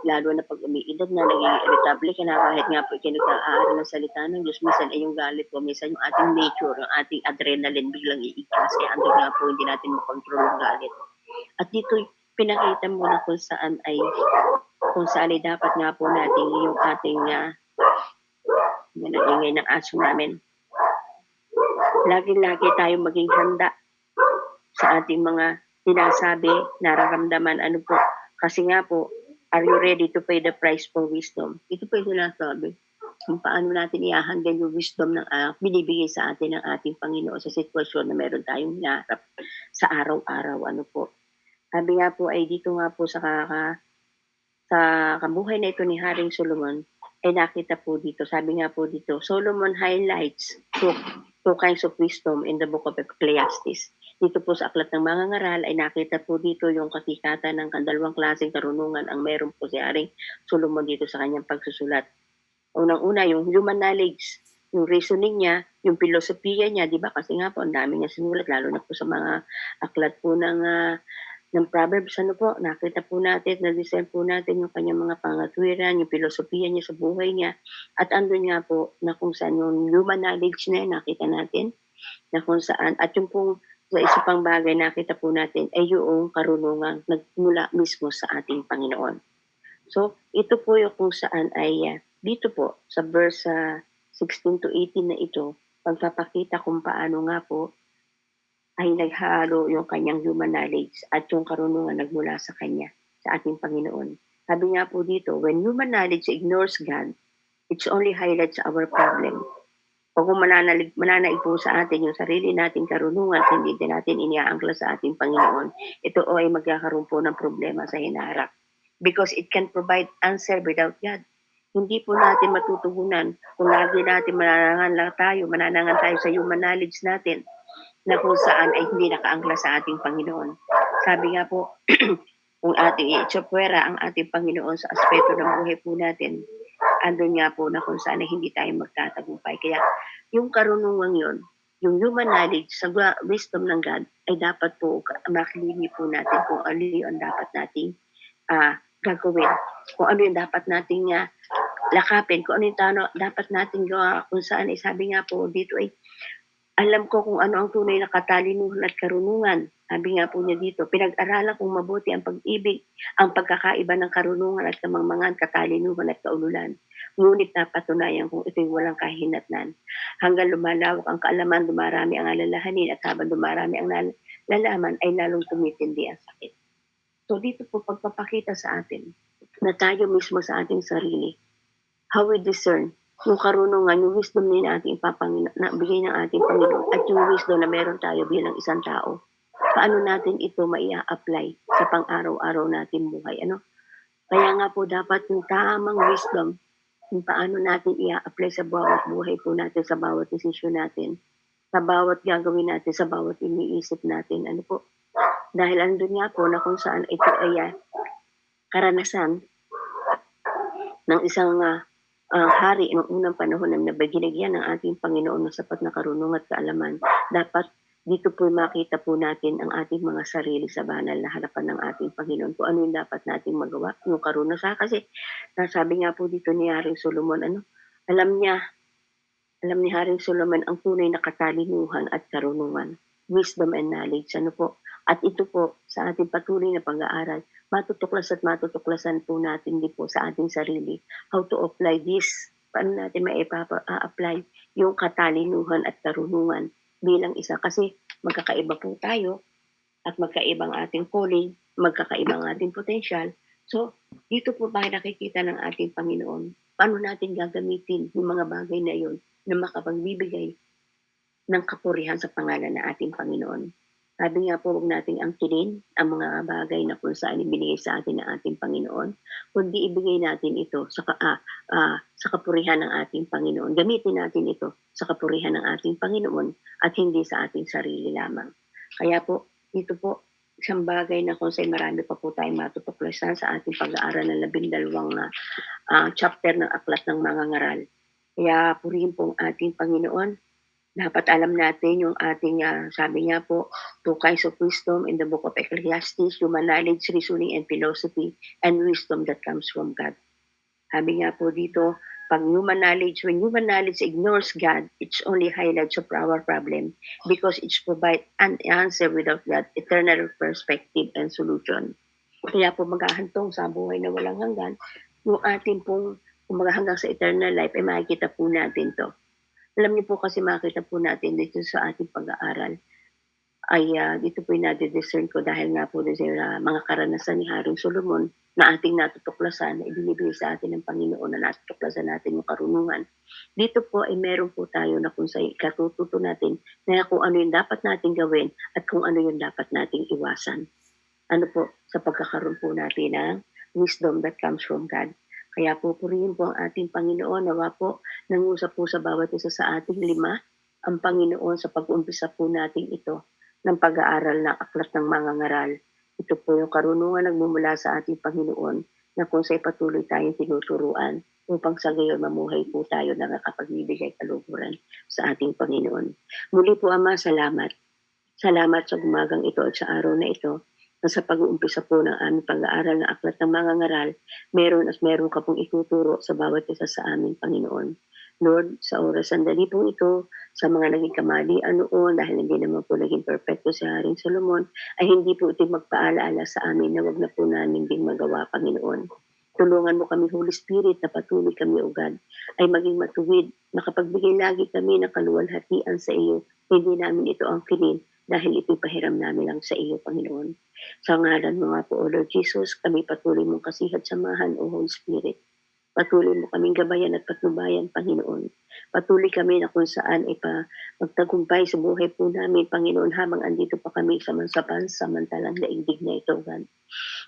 lalo na pag umiidad na, naging irritable ka na, kahit nga po ikinag-aaral ng salita ng Diyos, minsan ay yung galit po, minsan yung ating nature, yung ating adrenaline biglang iigas, kaya ando nga po, hindi natin makontrol yung galit. At dito, pinakita mo na kung saan ay dapat nga po natin yung ating naningay ng aso namin. Lagi-lagi tayo maging handa sa ating mga sinasabi, nararamdaman, kasi nga po, are you ready to pay the price for wisdom? Ito po yung sinasabi. Kung paano natin i-handle yung wisdom ng binibigay sa atin ng ating Panginoon sa sitwasyon na meron tayong hinarap sa araw-araw. Sabi nga po ay dito nga po sa kabuhay na ito ni Haring Solomon ay nakita po dito. Sabi nga po dito, Solomon highlights two kinds of wisdom in the book of Ecclesiastes. Dito po sa Aklat ng Mga Ngaral ay nakita po dito yung katikatan ng dalawang klaseng karunungan ang meron po si Haring Solomon dito sa kanyang pagsusulat. Unang-una, yung human knowledge yung reasoning niya, yung filosofiya niya, 'di ba? Kasi nga po ang dami niyang sinulat lalo na po sa mga aklat po ng Proverbs, ano po, nakita po natin, na-discern po natin yung kanyang mga pangatwiran, yung filosofiya niya sa buhay niya. At andun nga po na kung saan yung human knowledge na yun, nakita natin, na kung saan, at yung pong sa isa pang bagay nakita po natin ay yung karunungang nagmula mismo sa ating Panginoon. So, ito po yung kung saan ay dito po sa verse 16 to 18 na ito, pagpapakita kung paano nga po ay naghalo yung kanyang human knowledge at yung karunungan nagmula sa kanya, sa ating Panginoon. Sabi nga po dito, when human knowledge ignores God, it only highlights our problem. O kung mananaig po sa atin yung sarili nating karunungan, hindi din natin iniaangkla sa ating Panginoon, ito o ay magkakaroon po ng problema sa hinaharap. Because it can provide answer without God. Hindi po natin matutugunan kung lagi natin mananangan tayo sa human knowledge natin na kung saan ay hindi nakaangkla sa ating Panginoon. Sabi nga po, kung ating i-itsapwera ang ating Panginoon sa aspeto ng buhay po natin, andun nga po na kung saan ay hindi tayo magtatagumpay. Kaya yung karunungan yon, yung human knowledge sa wisdom ng God ay dapat po makilini po natin kung ano yung dapat nating gagawin, kung ano yung dapat nating lakapin, kung ano yung dapat nating gawa, kung saan ay sabi nga po dito ay alam ko kung ano ang tunay na katalinuhan at karunungan. Sabi nga po niya dito, pinag-aralan kong mabuti ang pag-ibig, ang pagkakaiba ng karunungan at kamangmangan, katalinuhan at kaululan. Ngunit napatunayan kung ito'y walang kahinatnan. Hanggang lumalawak ang kaalaman, dumarami ang alalahanin, at habang dumarami ang lalaman, ay lalong tumitindi ang sakit. So dito po pagpapakita sa atin na tayo mismo sa ating sarili, how we discern yung karunungan, yung wisdom na ating bigay ng ating Panginoon at yung wisdom na meron tayo bilang isang tao. Paano natin ito maia-apply sa pang-araw-araw natin buhay? Ano? Kaya nga po dapat yung tamang wisdom kung paano natin i-apply sa bawat buhay po natin, sa bawat desisyon natin, sa bawat gagawin natin, sa bawat iniisip natin. Ano po? Dahil andun nga po na kung saan ito ay karanasan ng isang hari ng unang panahon na binigyan ng ating Panginoon ng sapat na karunungan at kaalaman, dapat dito po makita po natin ang ating mga sarili sa banal na harapan ng ating Panginoon kung ano yung dapat nating magawa, yung karunungan. Kasi sabi nga po dito ni Haring Solomon, alam ni Haring Solomon ang tunay na katalinuhan at karunungan, wisdom and knowledge. Ano po? At ito po sa ating patuloy na pag-aaral, matutuklasan po natin din po sa ating sarili how to apply this. Paano natin apply yung katalinuhan at karunungan bilang isa. Kasi magkakaiba po tayo at magkaibang ating calling, magkakaibang ating potential. So, dito po tayo nakikita ng ating Panginoon. Paano natin gagamitin yung mga bagay na yun na makapagbibigay ng kapurihan sa pangalan ng ating Panginoon. Sabi nga po, huwag nating angkinin ang mga bagay na kung saan ibinigay sa atin ng ating Panginoon, kundi ibigay natin ito sa kapurihan ng ating Panginoon. Gamitin natin ito sa kapurihan ng ating Panginoon at hindi sa ating sarili lamang. Kaya po, ito po, isang bagay na kung saan marami pa po tayong matutuklasan sa ating pag-aaral ng 12 chapter ng Aklat ng Mga Ngaral. Kaya purihin po ang ating Panginoon. Dapat alam natin yung ating, sabi nga po, 2 kinds of wisdom in the book of Ecclesiastes, human knowledge, reasoning, and philosophy, and wisdom that comes from God. Sabi nga po dito, pag human knowledge, when human knowledge ignores God, it's only highlights of our problem because it's provide an answer without God, eternal perspective and solution. Kaya po maghahantong sa buhay na walang hanggan, yung ating pong hanggang sa eternal life, ay makikita po natin to. Alam niyo po kasi makita po natin dito sa ating pag-aaral ay dito po yung nade-discern ko dahil nga po sa mga karanasan ni Haring Solomon na ating natutuklasan na ibinibigay sa atin ng Panginoon na natutuklasan natin yung karunungan. Dito po ay meron po tayo na kung sa ikatututo natin na kung ano yung dapat natin gawin at kung ano yung dapat nating iwasan. Ano po, sa pagkakaroon po natin ng wisdom that comes from God. Kaya pupurihin po ang ating Panginoon, nawa po, nangusap po sa bawat isa sa ating 5, ang Panginoon sa pag-umpisa po natin ito ng pag-aaral ng Aklat ng Mga Ngaral. Ito po yung karunungan nagmumula sa ating Panginoon na kung sa'y patuloy tayong tinuturuan upang sa gayon mamuhay po tayo na nakapagbibigay kaluguran sa ating Panginoon. Muli po Ama, salamat. Salamat sa umagang ito at sa araw na ito na sa pag-uumpisa po ng aming pag-aaral ng Aklat ng Mga Ngaral, meron ka pong ituturo sa bawat isa sa aming Panginoon. Lord, sa oras sandali pong ito, sa mga naging kamalian noon, dahil hindi naman po naging perfecto si Haring Solomon, ay hindi po ito magpaalaala sa amin na wag na po namin din magawa, Panginoon. Tulungan mo kami, Holy Spirit, na patuloy kami, O God, ay maging matuwid, makapagbigay lagi kami ng kaluwalhatian sa iyo. Hindi namin ito ang kilin, dahil ito'y pahiram namin lang sa iyo, Panginoon. Sa ngalan mo nga po, O Lord Jesus, kami patuloy mong kasihat samahan, O Holy Spirit. Patuloy mo kaming gabayan at patnubayan, Panginoon. Patuloy kami na kung saan magtagumpay sa buhay po namin, Panginoon, habang andito pa kami sa samantalang daigdig na ito, God.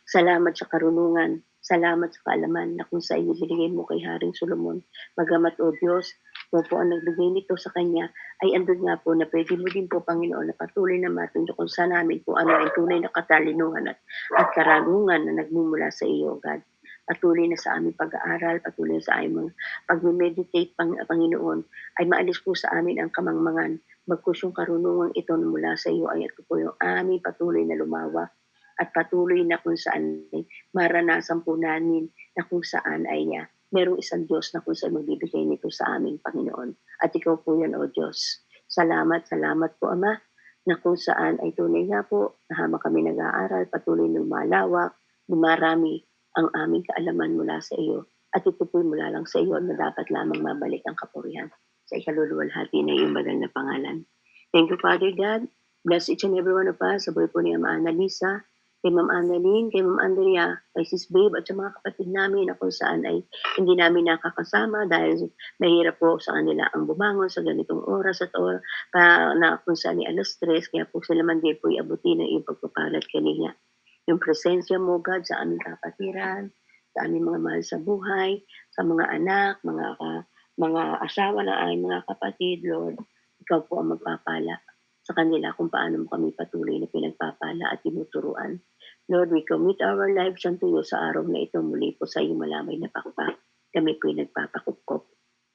Salamat sa karunungan, salamat sa kaalaman na kung sa iyo binigay mo kay Haring Solomon. Magamat, O Diyos, kung po ang nagbigay nito sa kanya, ay andun nga po na pwede mo din po, Panginoon, na patuloy na matundok sa namin kung ano ang tunay na katalinuhan at karunungan na nagmumula sa iyo, God. Patuloy na sa aming pag-aaral, patuloy na sa aming pag-meditate, Panginoon, ay maalis po sa amin ang kamangmangan. Bagkus yung karunungan ito na mula sa iyo ay ito po yung aming patuloy na lumawak at patuloy na kung saan ay maranasan po namin na kung saan ay merong isang Diyos na kung saan magbibigay nito sa aming Panginoon. At ikaw po yan, O Diyos. Salamat, salamat po, Ama, na kung saan ay tunay nga po, na habang kami nag-aaral, patuloy na lumalawak, lumarami ang aming kaalaman mula sa iyo. At ito po'y mula lang sa iyo na dapat lamang mabalik ang kapurihan sa ikaluluwalhati na iyong banal na pangalan. Thank you, Father God. Bless each and every one of us. Sa buhay po ni Ama Annalisa, kay Ma'am Annalyn, kay Ma'am Andrea, kay Sis Babe, at sa mga kapatid namin na kung saan ay hindi namin nakakasama dahil mahirap po sa kanila ang bumangon sa ganitong oras at na kung saan ay alas 3, kaya po sila man din po iabutin ng iyong pagpapalat kanila. Yung presensya mo, God, sa aming kapatiran, sa aming mga mahal sa buhay, sa mga anak, mga asawa ng aming mga kapatid, Lord, ikaw po ang magpapala sa kanila kung paano mo kami patuloy na pinagpapala at tinuturuan. Lord, we commit our lives unto you sa araw na ito, muli po sa iyong malamay na pakpak. Kami po'y nagpapakupkop.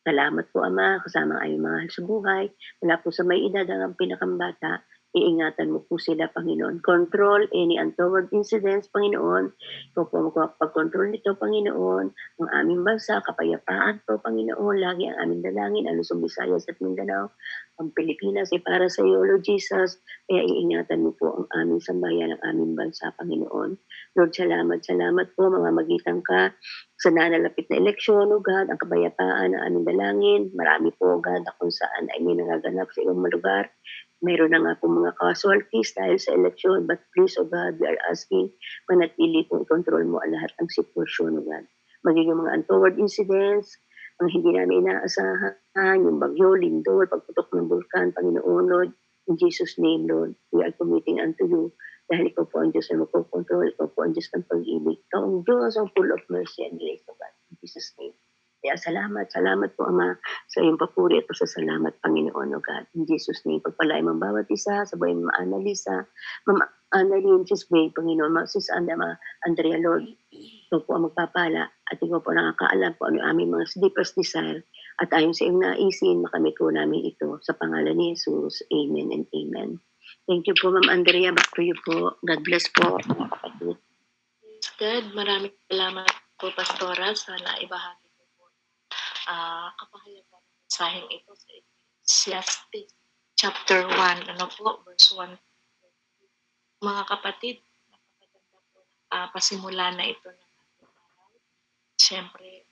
Salamat po, Ama, kasama ang aming mahal sa buhay. Mula po sa may edad hanggang pinakambata, iingatan mo po sila, Panginoon. Control any untoward incidents, Panginoon. Ikaw po magpapag-control nito, Panginoon. Ang aming bansa, kapayapaan po, Panginoon. Lagi ang aming dalangin, ang Luzon, Visayas at Mindanao. Ang Pilipinas ay para sa iyo, Lord Jesus. Kaya iingatan mo po ang aming sambayan, ang aming bansa, Panginoon. Lord, salamat, salamat po, mga magitan ka sa nanalapit na eleksyon, O God, ang kabayapaan ng aming dalangin. Marami po, O God, na kung saan ay may nangaganap sa iyong lugar. Mayroon na nga po mga casualties dahil sa eleksyon, but please, O God, we are asking, manatili kong i-control mo ang lahat ng sitwasyon, O God. Maging yung mga untoward incidents, ang hindi namin inaasahan, yung bagyo, lindol, pagputok ng vulkan, Panginoon, Lord, in Jesus' name, Lord, we are committing unto you, dahil ikaw po ang Diyos na magpokontrol, ikaw po ang Diyos ng pag-ibig, ikaw ang Diyos ang full of mercy and grace, O God, in Jesus' name. Kaya salamat po, Ama, sa iyong papuri at pasasalamat, Panginoon, O God. In Jesus' name, pagpalain mo bawat isa, sa buhay mo, Annalisa, Ma'am Annalyn, Sis Babe, Panginoon, Sis Andrea, Lord, ikaw po ang magpapala at ikaw po nakakaalam po ano ang aming mga deepest desire at ayon sa iyong naisin, makamit po namin ito sa pangalan ni Jesus. Amen and amen. Thank you po, Ma'am Andrea. Back to you po. God bless po, mga kapatid. God, maraming salamat po, Pastora, sa naibahagi ko po. Kapahalagan ng mensaheng ito sa Ecclesiastes chapter 1, verse 1. Mga kapatid, napakaganda po pasimula na ito ng ating araw. Siyempre,